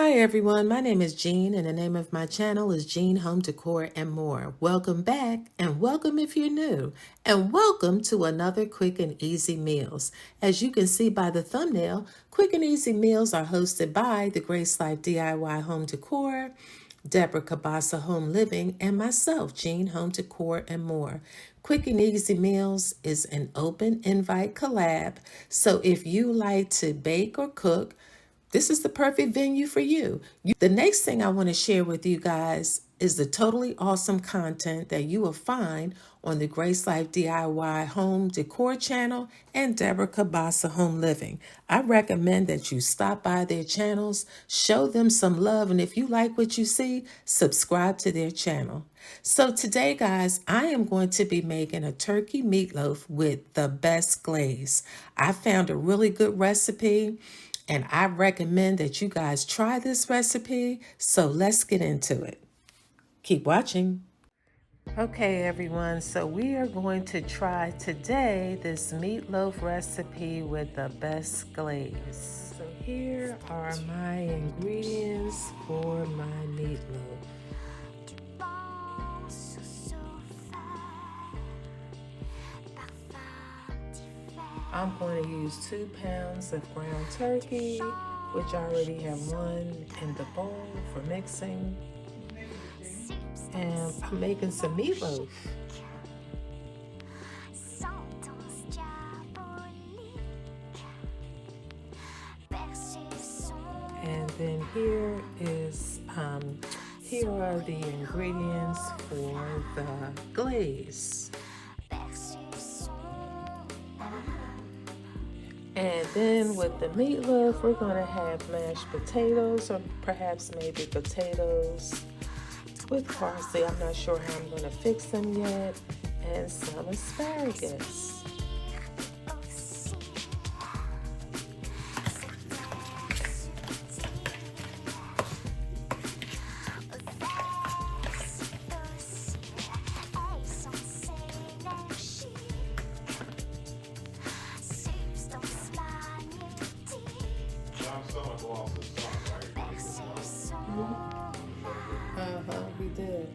Hi everyone, my name is Jean and the name of my channel is Jean Home Decor and More. Welcome back and welcome if you're new and welcome to another Quick and Easy Meals. As you can see by the thumbnail, Quick and Easy Meals are hosted by the Grace Life DIY Home Decor, Deborah Cabasa Home Living, and myself, Jean Home Decor and More. Quick and Easy Meals is an open invite collab, so if you like to bake or cook, this is the perfect venue for you. The next thing I want to share with you guys is the totally awesome content that you will find on the Grace Life DIY Home Decor channel and Deborah Cabasa Home Living. I recommend that you stop by their channels, show them some love, and if you like what you see, subscribe to their channel. So today, guys, I am going to be making a turkey meatloaf with the best glaze. I found a really good recipe, and I recommend that you guys try this recipe, so let's get into it. Keep watching. Okay, everyone, so we are going to try today this meatloaf recipe with the best glaze. So here are my ingredients for my meatloaf. I'm going to use 2 pounds of ground turkey, which I already have one in the bowl for mixing. And I'm making some meatloaf. And then here are the ingredients for the glaze. And then with the meatloaf, we're going to have mashed potatoes, or perhaps maybe potatoes with parsley. I'm not sure how I'm going to fix them yet. And some asparagus. We did.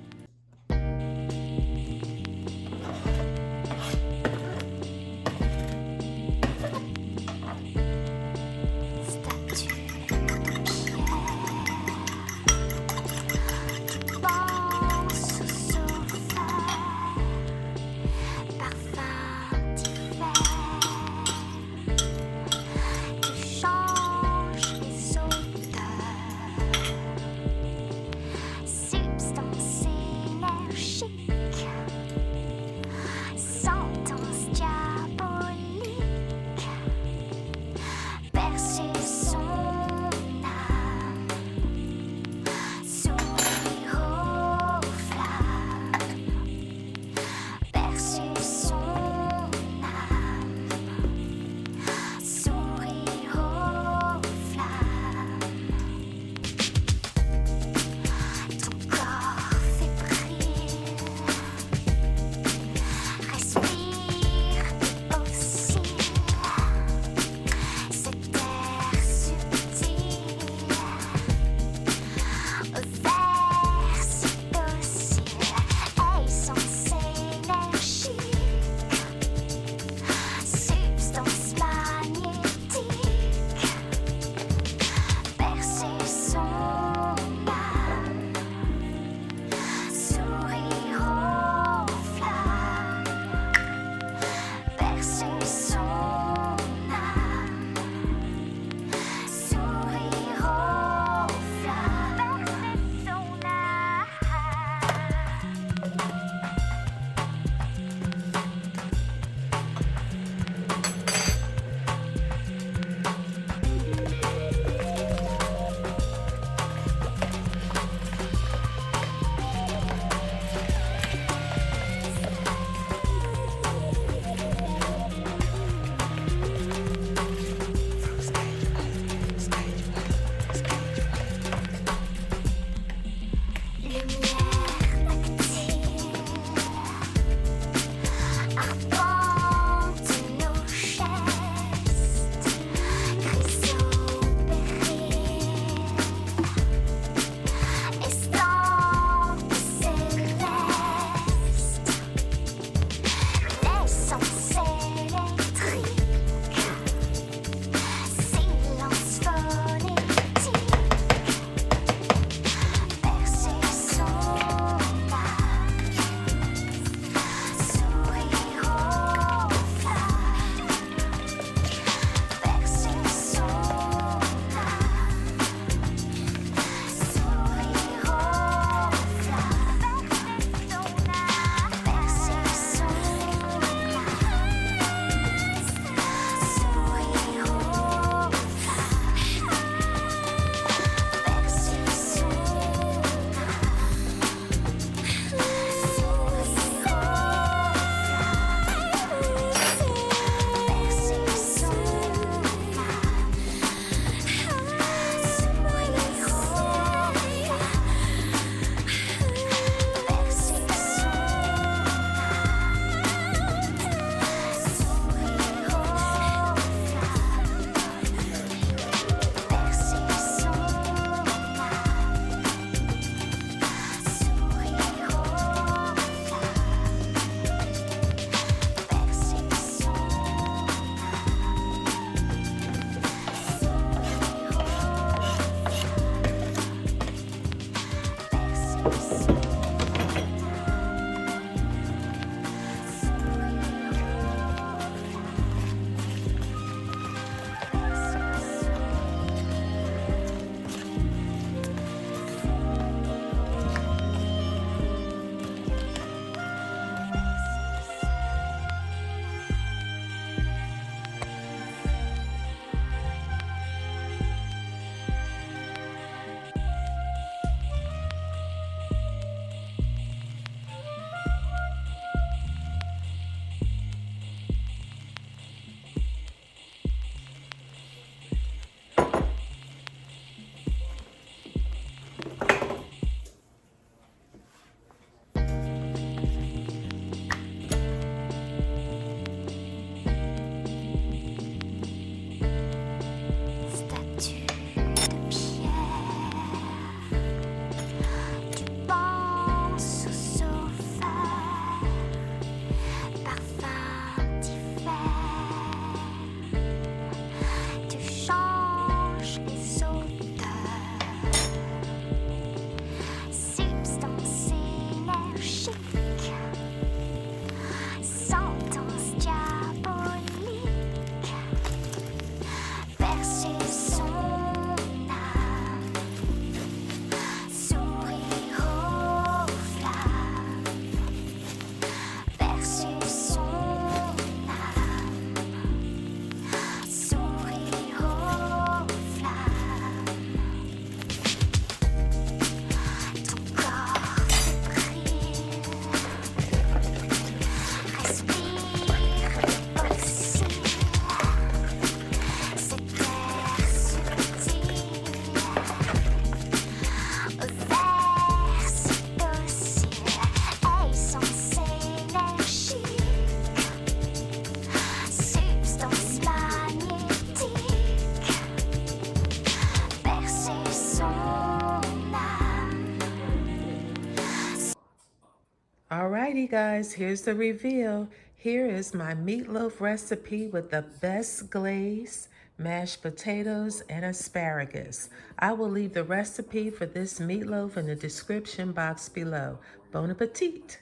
Alrighty guys, here's the reveal. Here is my meatloaf recipe with the best glaze, mashed potatoes, and asparagus. I will leave the recipe for this meatloaf in the description box below. Bon appetit!